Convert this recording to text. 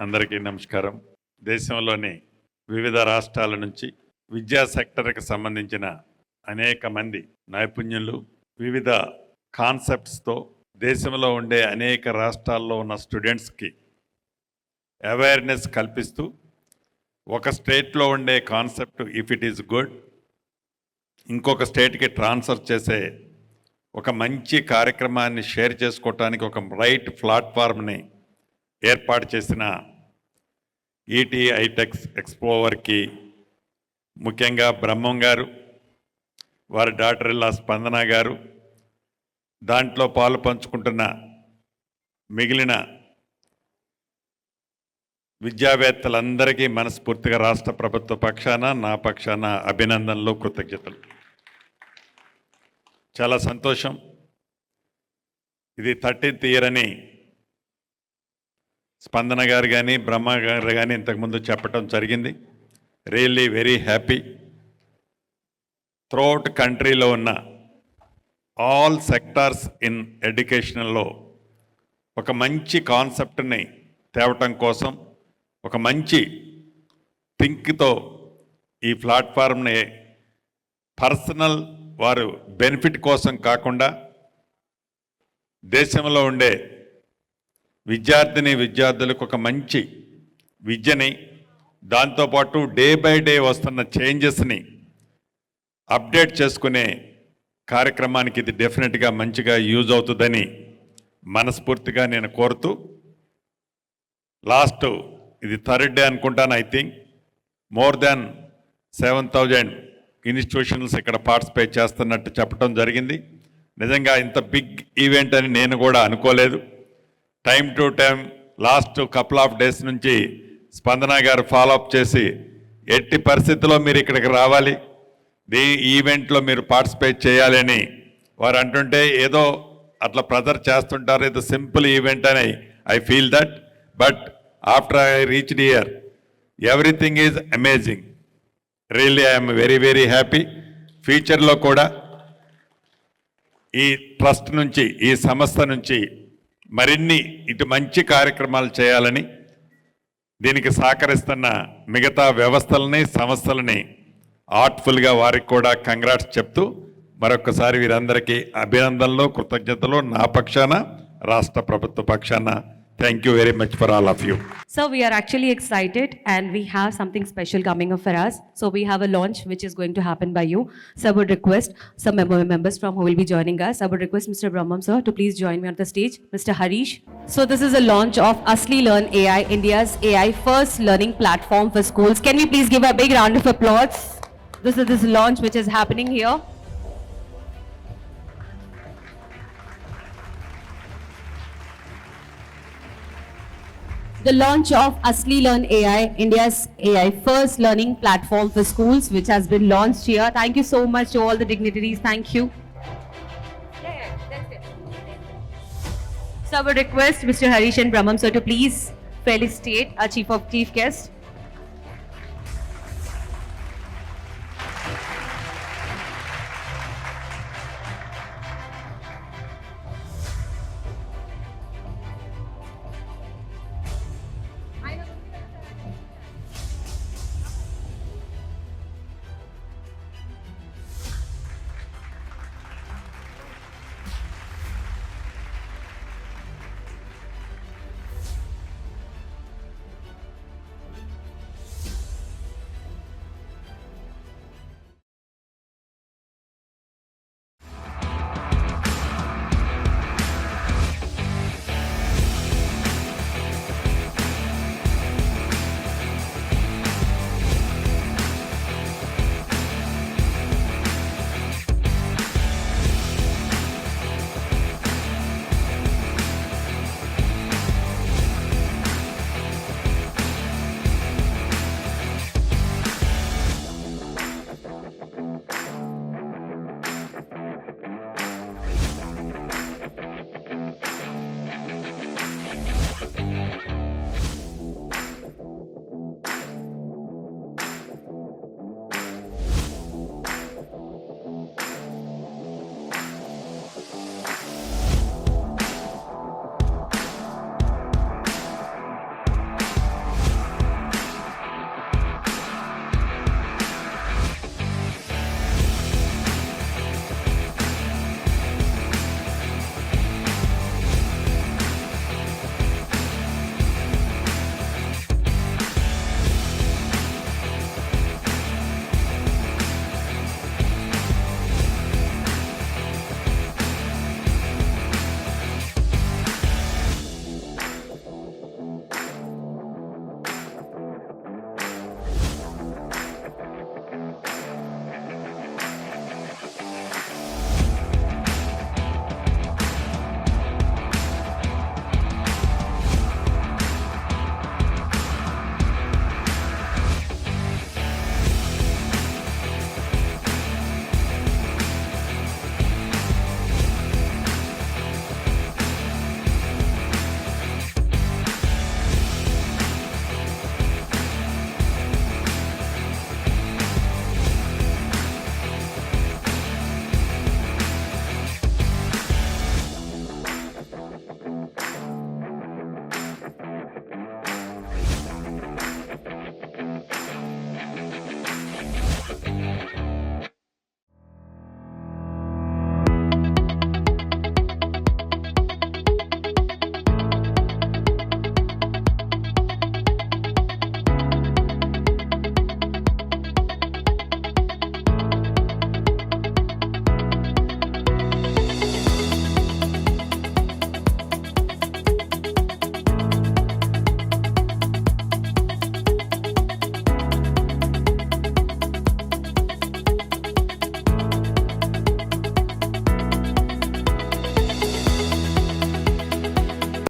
అందరికీ నమస్కారం. దేశంలోని వివిధ రాష్ట్రాల నుంచి విద్యా సెక్టర్కి సంబంధించిన అనేక మంది నైపుణ్యులు వివిధ కాన్సెప్ట్స్తో దేశంలో ఉండే అనేక రాష్ట్రాల్లో ఉన్న స్టూడెంట్స్కి అవేర్నెస్ కల్పిస్తూ ఒక స్టేట్లో ఉండే concept if it is good ఇంకొక స్టేట్కి ట్రాన్స్ఫర్ చేసే ఒక మంచి కార్యక్రమాన్ని షేర్ చేసుకోవటానికి ఒక రైట్ ప్లాట్ఫామ్ని ఏర్పాటు చేసిన ఈటీ ఐటెక్స్ ఎక్స్ప్లోవర్కి ముఖ్యంగా బ్రహ్మం గారు, వారి డాక్టర్ ఇల్లా స్పందన గారు, దాంట్లో పాలు పంచుకుంటున్న మిగిలిన విద్యావేత్తలందరికీ మనస్ఫూర్తిగా రాష్ట్ర ప్రభుత్వ పక్షాన నా పక్షాన అభినందనలు, కృతజ్ఞతలు. చాలా సంతోషం. ఇది 13th ఇయర్ అని స్పందన గారు కానీ బ్రహ్మ గారు కానీ ఇంతకుముందు చెప్పటం జరిగింది. Really very happy. త్రూఅవుట్ కంట్రీలో ఉన్న ఆల్ సెక్టార్స్ ఇన్ ఎడ్యుకేషన్లో ఒక మంచి కాన్సెప్ట్ని తేవటం కోసం ఒక మంచి థింక్తో ఈ ప్లాట్ఫామ్ని పర్సనల్ వారు బెనిఫిట్ కోసం కాకుండా దేశంలో ఉండే విద్యార్థులకు ఒక మంచి విద్యని, దాంతోపాటు డే బై డే వస్తున్న చేంజెస్ని అప్డేట్ చేసుకునే కార్యక్రమానికి ఇది డెఫినెట్గా మంచిగా యూజ్ అవుతుందని మనస్ఫూర్తిగా నేను కోరుతూ, లాస్ట్ ఇది 3rd డే అనుకుంటాను. I think more than 7,000 institutions ఇక్కడ పార్టిసిపేట్ చేస్తున్నట్టు చెప్పడం జరిగింది. నిజంగా ఇంత బిగ్ ఈవెంట్ అని నేను కూడా అనుకోలేదు. Time to time last couple of days నుంచి స్పందన గారు ఫాలోఅప్ చేసి ఎట్టి పరిస్థితుల్లో మీరు ఇక్కడికి రావాలి, ఈ ఈవెంట్లో మీరు పార్టిసిపేట్ చేయాలి అని వారు అంటుంటే ఏదో అట్లా ప్రెజర్ చేస్తుంటారు. ఇది సింపుల్ ఈవెంట్ అని I feel that. But after I reached here everything is amazing. Really I'm very very happy. ఫ్యూచర్లో కూడా ఈ ట్రస్ట్ నుంచి, ఈ సంస్థ నుంచి మరిన్ని ఇటు మంచి కార్యక్రమాలు చేయాలని దీనికి సహకరిస్తున్న మిగతా వ్యవస్థలని, సంస్థలని ఆర్ట్ఫుల్గా వారికి కూడా కంగ్రాట్స్ చెప్తూ మరొకసారి వీరందరికీ అభినందనలు, కృతజ్ఞతలు నా పక్షాన, రాష్ట్ర ప్రభుత్వ పక్షాన. Thank you very much for all of you. So we are actually excited and we have something special coming up for us. So we have a launch which is going to happen by you. So I would request some members from who will be joining us. I would request Mr. Brahmam sir to please join me on the stage. Mr. Harish. So this is a launch of Asli Learn AI, India's AI first learning platform for schools. Can we please give a big round of applause? This is this launch which is happening here. The launch of Asli Learn AI, India's AI first learning platform for schools, which has been launched here. Thank you so much to all the dignitaries. Thank you. That's it. So I would request Mr. Harish and Brahmam sir to please felicitate our chief guest.